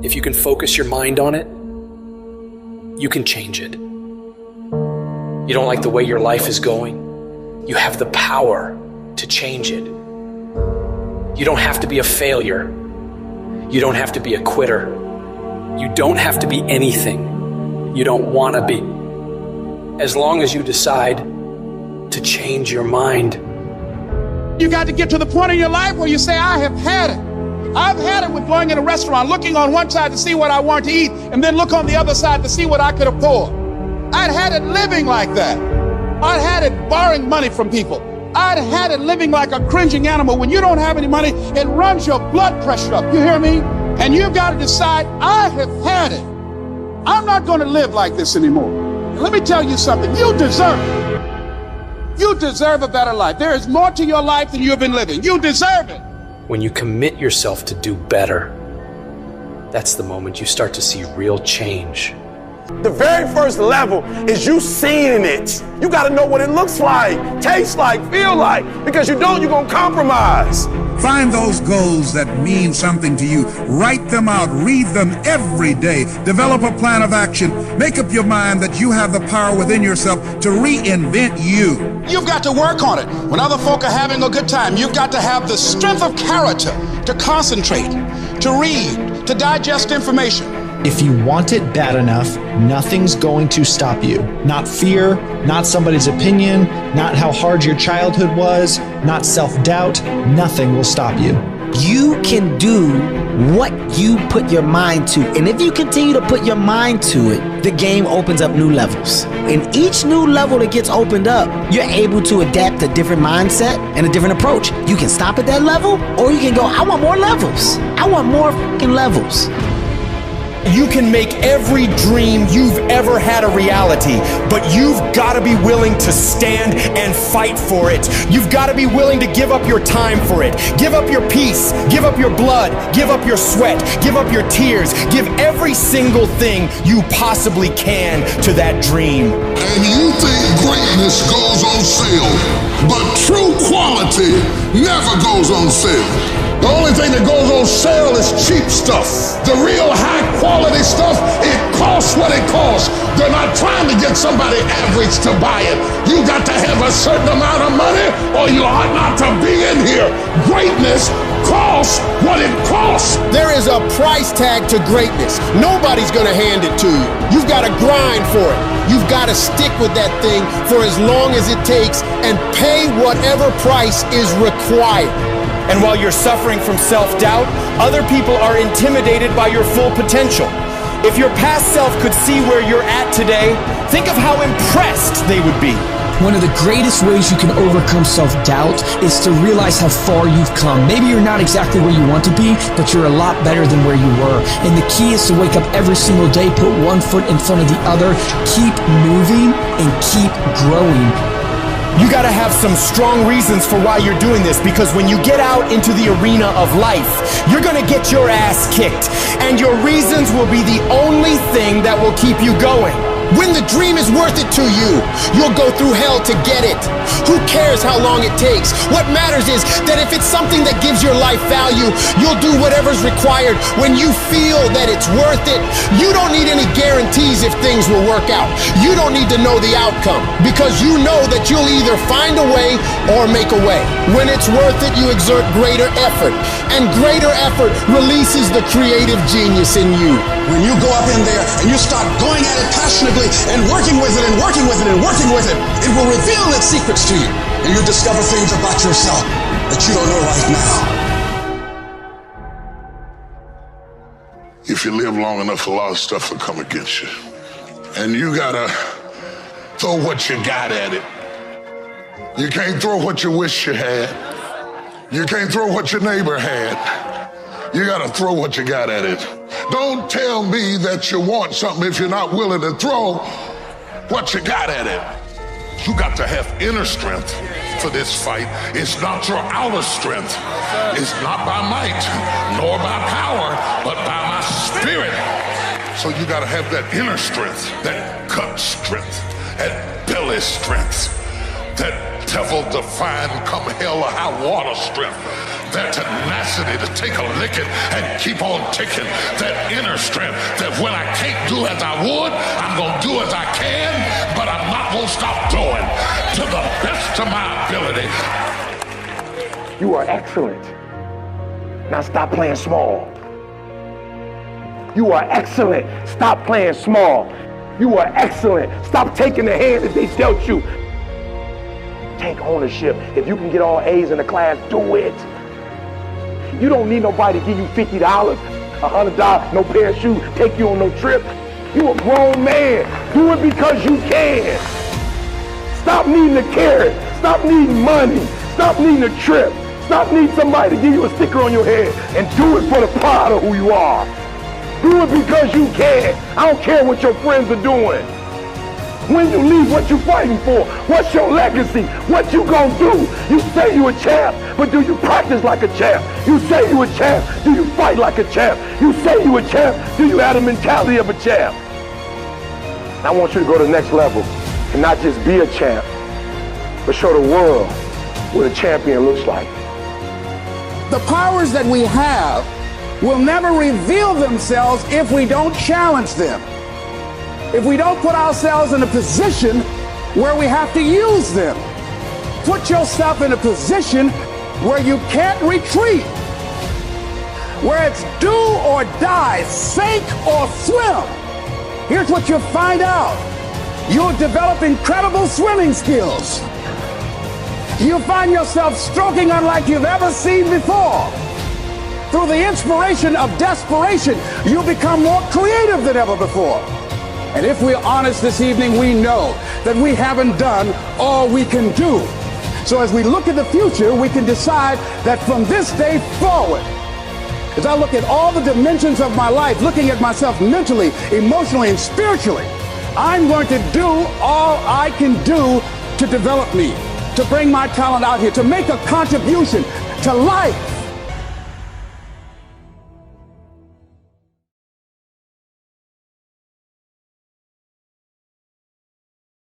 If you can focus your mind on it, you can change it. You don't like the way your life is going? You have the power to change it. You don't have to be a failure. You don't have to be a quitter. You don't have to be anything you don't want to be. As long as you decide to change your mind. You got to get to the point in your life where you say, I have had it. I've had it with going in a restaurant, looking on one side to see what I want to eat, and then look on the other side to see what I could afford. I'd had it living like that. I'd had it borrowing money from people. I'd had it living like a cringing animal. When you don't have any money, it runs your blood pressure up. You hear me? And you've got to decide, I have had it. I'm not going to live like this anymore. And let me tell you something. You deserve it. You deserve a better life. There is more to your life than you've been living. You deserve it. When you commit yourself to do better, that's the moment you start to see real change. The very first level is you seeing it. You got to know what it looks like, tastes like, feel like, because you don't, you're going to compromise. Find those goals that mean something to you. Write them out. Read them every day. Develop a plan of action. Make up your mind that you have the power within yourself to reinvent you. You've got to work on it. When other folk are having a good time, you've got to have the strength of character to concentrate, to read, to digest information. If you want it bad enough, nothing's going to stop you. Not fear, not somebody's opinion, not how hard your childhood was, not self-doubt. Nothing will stop you. You can do what you put your mind to. And if you continue to put your mind to it, the game opens up new levels. In each new level that gets opened up, you're able to adapt a different mindset and a different approach. You can stop at that level, or you can go, I want more levels. I want more fucking levels. You can make every dream you've ever had a reality, but you've got to be willing to stand and fight for it. You've got to be willing to give up your time for it. Give up your peace, give up your blood, give up your sweat, give up your tears, give every single thing you possibly can to that dream. And you think greatness goes on sale, but true quality never goes on sale. The only thing that goes on sale is cheap stuff. The real high quality stuff, it costs what it costs. They're not trying to get somebody average to buy it. You got to have a certain amount of money or you ought not to be in here. Greatness costs what it costs. There is a price tag to greatness. Nobody's gonna hand it to you. You've got to grind for it. You've got to stick with that thing for as long as it takes and pay whatever price is required. And while you're suffering from self-doubt, other people are intimidated by your full potential. If your past self could see where you're at today, think of how impressed they would be. One of the greatest ways you can overcome self-doubt is to realize how far you've come. Maybe you're not exactly where you want to be, but you're a lot better than where you were. And the key is to wake up every single day, put one foot in front of the other, keep moving, and keep growing. You gotta have some strong reasons for why you're doing this, because when you get out into the arena of life, you're gonna get your ass kicked, and your reasons will be the only thing that will keep you going. When the dream is worth it to you, you'll go through hell to get it. Who cares how long it takes? What matters is that if it's something that gives your life value, you'll do whatever's required when you feel that it's worth it. You don't need any guarantees if things will work out. You don't need to know the outcome, because you know that you'll either find a way or make a way. When it's worth it, you exert greater effort, and greater effort releases the creative genius in you. When you go up in there and you start going at it passionately and working with it and working with it and working with it, it will reveal its secrets to you. And you'll discover things about yourself that you don't know right now. If you live long enough, a lot of stuff will come against you. And you gotta throw what you got at it. You can't throw what you wish you had. You can't throw what your neighbor had. You gotta throw what you got at it. Don't tell me that you want something if you're not willing to throw what you got at it. You got to have inner strength for this fight. It's not your outer strength. It's not by might, nor by power, but by my spirit. So you gotta have that inner strength, that gut strength, that belly strength, that devil-defying come hell or high water strength. that tenacity to take a licking and keep on ticking, that inner strength that when I can't do as I would, I'm going to do as I can, but I'm not going to stop doing to the best of my ability. You are excellent. Now stop playing small. You are excellent. Stop playing small. You are excellent. Stop taking the hand that they dealt you. Take ownership. If you can get all A's in the class, do it. You don't need nobody to give you $50, $100, no pair of shoes, take you on no trip. You a grown man. Do it because you can. Stop needing a carrot. Stop needing money. Stop needing a trip. Stop needing somebody to give you a sticker on your head and do it for the pride of who you are. Do it because you can. I don't care what your friends are doing. When you leave, what you fighting for? What's your legacy? What you gonna do? You say you a champ, but do you practice like a champ? You say you a champ, do you fight like a champ? You say you a champ, do you have the mentality of a champ? I want you to go to the next level and not just be a champ, but show the world what a champion looks like. The powers that we have will never reveal themselves if we don't challenge them. If we don't put ourselves in a position where we have to use them. Put yourself in a position where you can't retreat, where it's do or die, sink or swim. Here's what you'll find out. You'll develop incredible swimming skills. You'll find yourself stroking unlike you've ever seen before. Through the inspiration of desperation, you'll become more creative than ever before. And if we're honest this evening, we know that we haven't done all we can do. So as we look at the future, we can decide that from this day forward, as I look at all the dimensions of my life, looking at myself mentally, emotionally, and spiritually, I'm going to do all I can do to develop me, to bring my talent out here, to make a contribution to life.